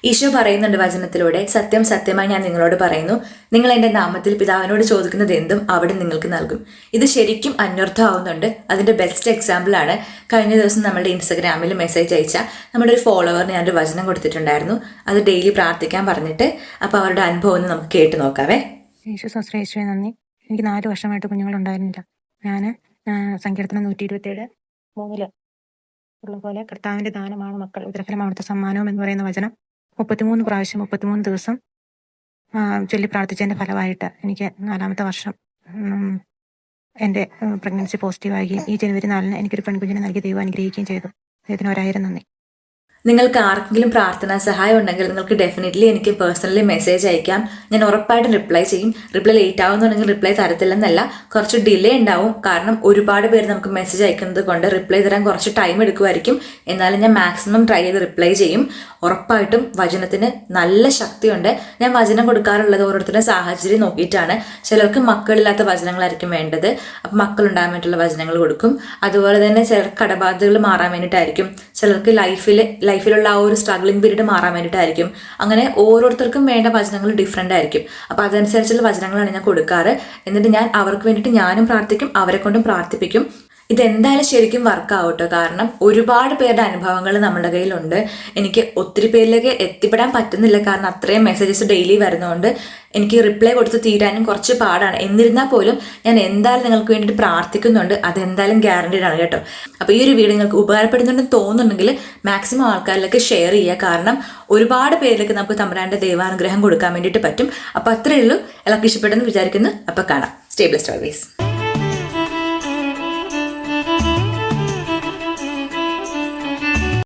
ഈശോ പറയുന്നുണ്ട് വചനത്തിലൂടെ, സത്യം സത്യമായി ഞാൻ നിങ്ങളോട് പറയുന്നു, നിങ്ങൾ എൻ്റെ നാമത്തിൽ പിതാവിനോട് ചോദിക്കുന്നത് എന്തും അവിടെ നിങ്ങൾക്ക് നൽകും. ഇത് ശരിക്കും അന്വർത്ഥമാവുന്നുണ്ട്. അതിന്റെ ബെസ്റ്റ് എക്സാമ്പിൾ ആണ് കഴിഞ്ഞ ദിവസം നമ്മുടെ ഇൻസ്റ്റഗ്രാമിൽ മെസ്സേജ് അയച്ച നമ്മുടെ ഒരു ഫോളോവറിന് ഞാനൊരു വചനം കൊടുത്തിട്ടുണ്ടായിരുന്നു. അത് ഡെയിലി പ്രാർത്ഥിക്കാൻ പറഞ്ഞിട്ട്. അപ്പോൾ അവരുടെ അനുഭവം ഒന്ന് നമുക്ക് കേട്ട് നോക്കാവേ. യേശുവേ നന്ദി. എനിക്ക് 4 വർഷമായിട്ട് കുഞ്ഞുങ്ങളുണ്ടായിരുന്നില്ല. ഞാൻ സങ്കീർത്തനം 127:3 ഉള്ള പോലെ കർത്താവിന്റെ ദാനമാണ് മക്കൾ, ഉദരഫലം അവിടുത്തെ സമ്മാനവും എന്ന് പറയുന്ന വചനം 33 പ്രാവശ്യം 33 ദിവസം ചൊല്ലി പ്രാർത്ഥിച്ചതിന്റെ ഫലമായിട്ട് എനിക്ക് 4ാമത്തെ വർഷം എൻ്റെ പ്രഗ്നൻസി പോസിറ്റീവാകുകയും ഈ ജനുവരി 4-ന് എനിക്കൊരു പെൺകുഞ്ഞിനെ നൽകി ദൈവം അനുഗ്രഹിക്കുകയും ചെയ്തു. ദൈവത്തിന് 1000 നന്ദി. നിങ്ങൾക്ക് ആർക്കെങ്കിലും പ്രാർത്ഥനാ സഹായം ഉണ്ടെങ്കിൽ നിങ്ങൾക്ക് ഡെഫിനറ്റ്ലി എനിക്ക് പേഴ്സണലി മെസ്സേജ് അയക്കാം. ഞാൻ ഉറപ്പായിട്ടും റിപ്ലൈ ചെയ്യും. റിപ്ലൈ ലേറ്റ് ആവുന്നുണ്ടെങ്കിൽ റിപ്ലൈ തരത്തില്ലെന്നല്ല, കുറച്ച് ഡിലേ ഉണ്ടാവും. കാരണം ഒരുപാട് പേര് നമുക്ക് മെസ്സേജ് അയക്കുന്നത് കൊണ്ട് റിപ്ലൈ തരാൻ കുറച്ച് ടൈം എടുക്കുമായിരിക്കും. എന്നാലും ഞാൻ മാക്സിമം ട്രൈ ചെയ്ത് റിപ്ലൈ ചെയ്യും. ഉറപ്പായിട്ടും വചനത്തിന് നല്ല ശക്തിയുണ്ട്. ഞാൻ വചനം കൊടുക്കാറുള്ളത് ഓരോരുത്തരുടെ സാഹചര്യം നോക്കിയിട്ടാണ്. ചിലർക്ക് മക്കളില്ലാത്ത വചനങ്ങളായിരിക്കും വേണ്ടത്, അപ്പം മക്കളുണ്ടാകാൻ വേണ്ടിയിട്ടുള്ള വചനങ്ങൾ കൊടുക്കും. അതുപോലെ തന്നെ ചിലർക്ക് കടബാധ്യതകൾ മാറാൻ വേണ്ടിയിട്ടായിരിക്കും, ചിലർക്ക് ലൈഫിലുള്ള ആ ഒരു സ്ട്രഗ്ലിംഗ് പീരീഡ് മാറാൻ വേണ്ടിയിട്ടായിരിക്കും. അങ്ങനെ ഓരോരുത്തർക്കും വേണ്ട വചനങ്ങൾ ഡിഫറെൻ്റ് ആയിരിക്കും. അപ്പോൾ അതനുസരിച്ചുള്ള വചനങ്ങളാണ് ഞാൻ കൊടുക്കാറ്. എന്നിട്ട് ഞാൻ അവർക്ക് വേണ്ടിയിട്ട് ഞാനും പ്രാർത്ഥിക്കും, അവരെ കൊണ്ടും പ്രാർത്ഥിപ്പിക്കും. ഇതെന്തായാലും ശരിക്കും വർക്കാവട്ടോ. കാരണം ഒരുപാട് പേരുടെ അനുഭവങ്ങൾ നമ്മുടെ കയ്യിലുണ്ട്. എനിക്ക് ഒത്തിരി പേരിലേക്ക് എത്തിപ്പെടാൻ പറ്റുന്നില്ല, കാരണം അത്രയും മെസ്സേജസ് ഡെയിലി വരുന്നതുകൊണ്ട് എനിക്ക് റിപ്ലൈ കൊടുത്ത് തീരാനും കുറച്ച് പാടാണ്. എന്നിരുന്നാൽ പോലും ഞാൻ എന്തായാലും നിങ്ങൾക്ക് വേണ്ടിയിട്ട് പ്രാർത്ഥിക്കുന്നുണ്ട്. അതെന്തായാലും ഗ്യാരണ്ടീഡ് ആണ് കേട്ടോ. അപ്പോൾ ഈ ഒരു വീഡിയോ നിങ്ങൾക്ക് ഉപകാരപ്പെടുന്നുണ്ടെന്ന് തോന്നുന്നുണ്ടെങ്കിൽ മാക്സിമം ആൾക്കാരിലേക്ക് ഷെയർ ചെയ്യുക. കാരണം ഒരുപാട് പേരിലേക്ക് നമുക്ക് തമ്പുരാന്റെ ദൈവാനുഗ്രഹം കൊടുക്കാൻ വേണ്ടിയിട്ട് പറ്റും. അപ്പോൾ അത്രയേ ഉള്ളൂ. എല്ലാവർക്കും ഇഷ്ടപ്പെട്ടെന്ന് വിചാരിക്കുന്നു. അപ്പോൾ കാണാം. Stay blessed always.